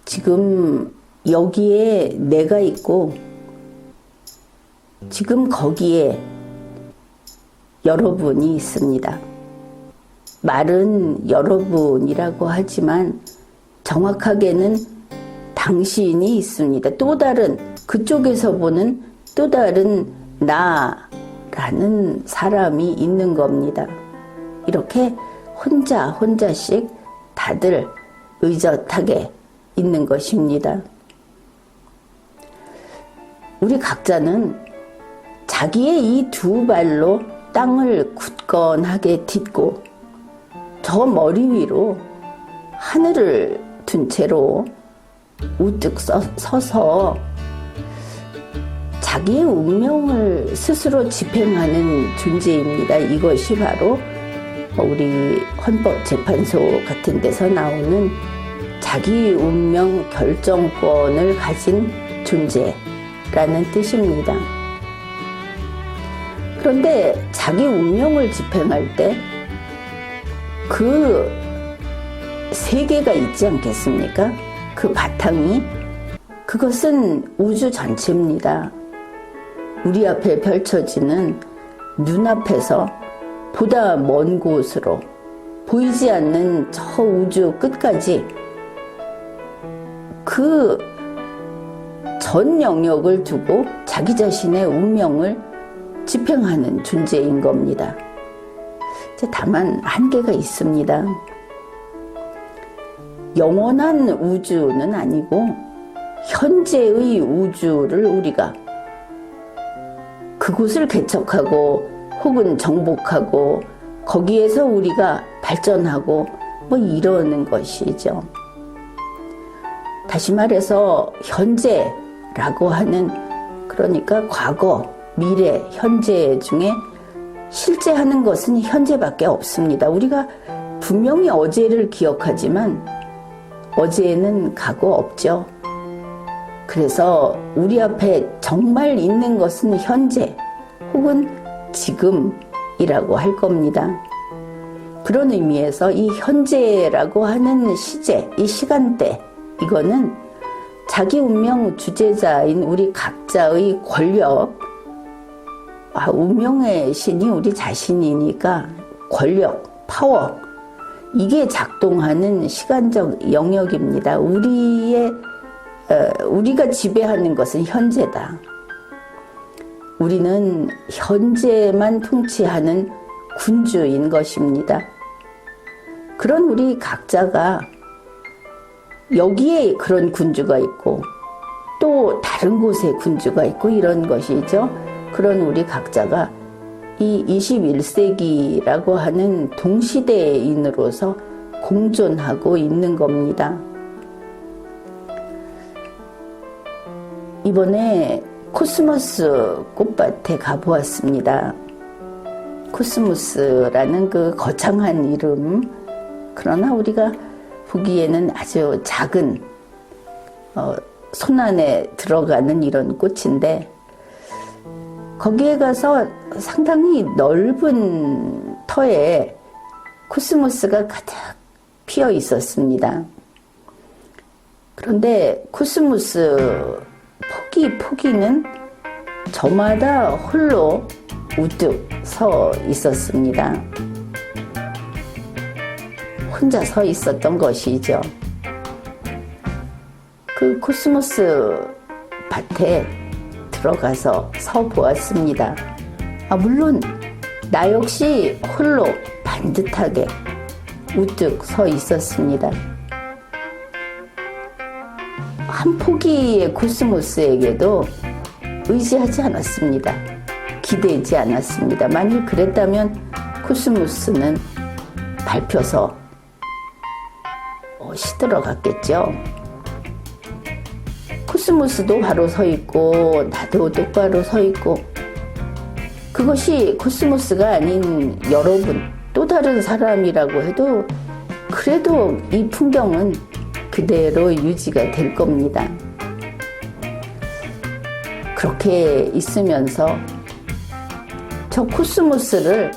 지금 여기에 내가 있고 지금 거기에 여러분이 있습니다. 말은 여러분이라고 하지만 정확하게는 당신이 있습니다. 또 다른 그쪽에서 보는 또 다른 나라는 사람이 있는 겁니다. 이렇게 혼자씩 다들 의젓하게 있는 것입니다. 우리 각자는 자기의 이 두 발로 땅을 굳건하게 딛고 저 머리 위로 하늘을 둔 채로 우뚝 서서 자기의 운명을 스스로 집행하는 존재입니다. 이것이 바로 우리 헌법재판소 같은 데서 나오는 자기 운명 결정권을 가진 존재라는 뜻입니다. 그런데 자기 운명을 집행할 때 그 세계가 있지 않겠습니까? 그 바탕이 그것은 우주 전체입니다. 우리 앞에 펼쳐지는 눈앞에서 보다 먼 곳으로 보이지 않는 저 우주 끝까지 그 전 영역을 두고 자기 자신의 운명을 집행하는 존재인 겁니다. 다만 한계가 있습니다. 영원한 우주는 아니고 현재의 우주를 우리가 그곳을 개척하고 혹은 정복하고 거기에서 우리가 발전하고 이러는 것이죠. 다시 말해서 현재라고 하는 그러니까 과거, 미래, 현재 중에 실제 하는 것은 현재밖에 없습니다. 우리가 분명히 어제를 기억하지만 어제에는 가고 없죠. 그래서 우리 앞에 정말 있는 것은 현재 혹은 지금이라고 할 겁니다. 그런 의미에서 이 현재라고 하는 시제, 이 시간대, 이거는 자기 운명 주제자인 우리 각자의 권력, 운명의 신이 우리 자신이니까 권력, 파워, 이게 작동하는 시간적 영역입니다. 우리가 지배하는 것은 현재다. 우리는 현재만 통치하는 군주인 것입니다. 그런 우리 각자가 여기에 그런 군주가 있고 또 다른 곳에 군주가 있고 이런 것이죠. 그런 우리 각자가 이 21세기라고 하는 동시대인으로서 공존하고 있는 겁니다. 이번에 코스모스 꽃밭에 가보았습니다. 코스모스라는 그 거창한 이름, 그러나 우리가 보기에는 아주 작은 손 안에 들어가는 이런 꽃인데 거기에 가서 상당히 넓은 터에 코스모스가 가득 피어 있었습니다. 그런데 코스모스 포기는 저마다 홀로 우뚝 서 있었습니다. 혼자 서 있었던 것이죠. 그 코스모스 밭에 들어가서 서 보았습니다. 물론 나 역시 홀로 반듯하게 우뚝 서 있었습니다. 한 포기의 코스모스에게도 의지하지 않았습니다. 기대지 않았습니다. 만일 그랬다면 코스모스는 밟혀서 시들어갔겠죠. 코스모스도 바로 서 있고 나도 똑바로 서 있고 그것이 코스모스가 아닌 여러분 또 다른 사람이라고 해도 그래도 이 풍경은 그대로 유지가 될 겁니다. 그렇게 있으면서 저 코스모스를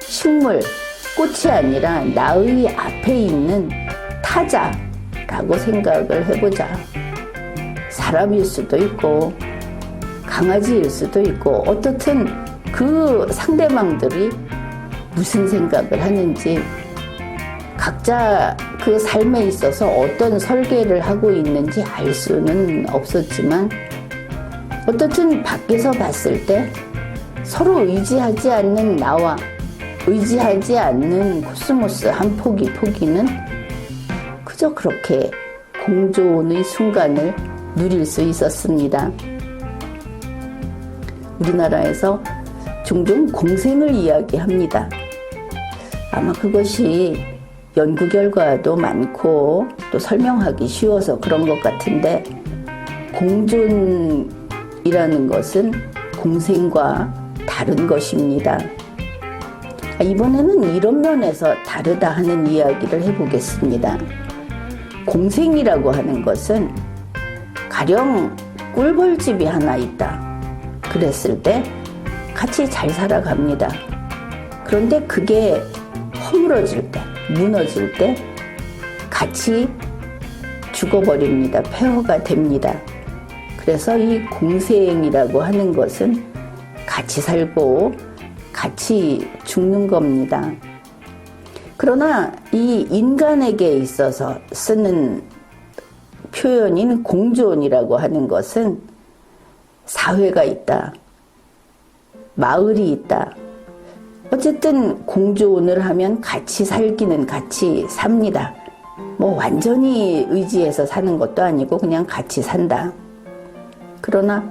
식물, 꽃이 아니라 나의 앞에 있는 타자라고 라고 생각을 해보자. 사람일 수도 있고 강아지일 수도 있고 어떻든 그 상대방들이 무슨 생각을 하는지 각자 그 삶에 있어서 어떤 설계를 하고 있는지 알 수는 없었지만 어떻든 밖에서 봤을 때 서로 의지하지 않는 나와 의지하지 않는 코스모스 한 포기는 그저 그렇게 공존의 순간을 누릴 수 있었습니다. 우리나라에서 종종 공생을 이야기합니다. 아마 그것이 연구 결과도 많고 또 설명하기 쉬워서 그런 것 같은데 공존이라는 것은 공생과 다른 것입니다. 이번에는 이런 면에서 다르다 하는 이야기를 해보겠습니다. 공생이라고 하는 것은 가령 꿀벌집이 하나 있다. 그랬을 때 같이 잘 살아갑니다. 그런데 그게 허물어질 때, 무너질 때 같이 죽어버립니다. 폐허가 됩니다. 그래서 이 공생이라고 하는 것은 같이 살고 같이 죽는 겁니다. 그러나 이 인간에게 있어서 쓰는 표현인 공존이라고 하는 것은 사회가 있다. 마을이 있다. 어쨌든 공존을 하면 같이 살기는 같이 삽니다. 뭐 완전히 의지해서 사는 것도 아니고 그냥 같이 산다. 그러나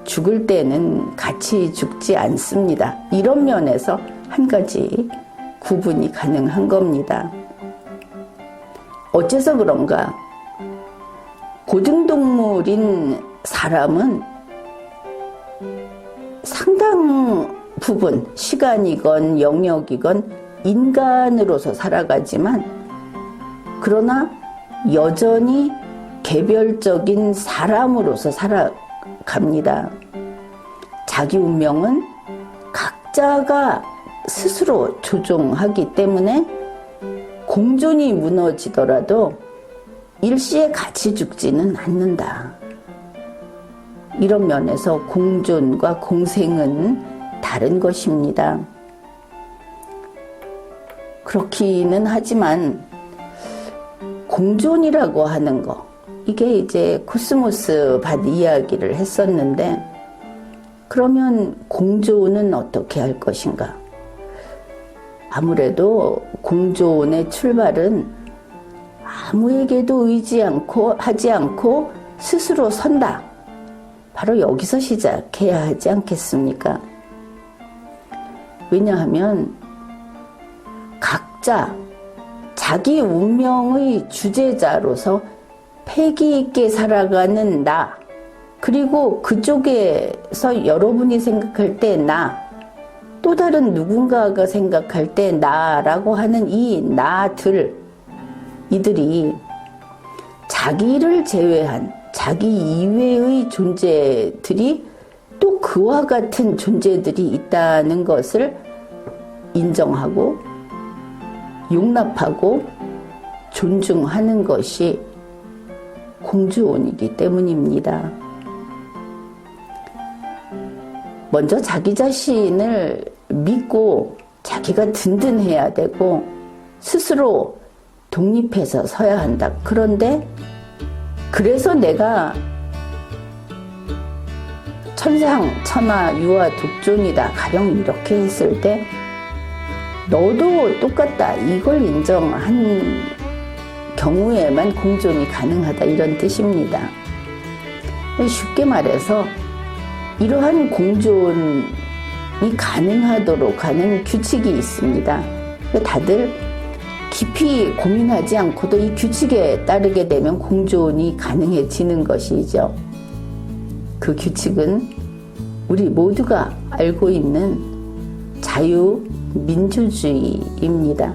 죽을 때는 같이 죽지 않습니다. 이런 면에서 한 가지 구분이 가능한 겁니다. 어째서 그런가? 고등동물인 사람은 상당 부분 시간이건 영역이건 인간으로서 살아가지만 그러나 여전히 개별적인 사람으로서 살아갑니다. 자기 운명은 각자가 스스로 조종하기 때문에 공존이 무너지더라도 일시에 같이 죽지는 않는다. 이런 면에서 공존과 공생은 다른 것입니다. 그렇기는 하지만 공존이라고 하는 거, 이게 이제 코스모스 밭 이야기를 했었는데 그러면 공존은 어떻게 할 것인가? 아무래도 공존의 출발은 아무에게도 하지 않고 스스로 선다. 바로 여기서 시작해야 하지 않겠습니까? 왜냐하면 각자 자기 운명의 주제자로서 패기 있게 살아가는 나, 그리고 그쪽에서 여러분이 생각할 때 나, 또 다른 누군가가 생각할 때 나라고 하는 이 나들, 이들이 자기를 제외한 자기 이외의 존재들이 또 그와 같은 존재들이 있다는 것을 인정하고 용납하고 존중하는 것이 공존이기 때문입니다. 먼저 자기 자신을 믿고 자기가 든든해야 되고 스스로 독립해서 서야 한다. 그런데 그래서 내가 천상, 천하, 유아, 독존이다. 가령 이렇게 했을 때 너도 똑같다. 이걸 인정한 경우에만 공존이 가능하다. 이런 뜻입니다. 쉽게 말해서 이러한 공존이 가능하도록 하는 규칙이 있습니다. 다들 깊이 고민하지 않고도 이 규칙에 따르게 되면 공존이 가능해지는 것이죠. 그 규칙은 우리 모두가 알고 있는 자유민주주의입니다.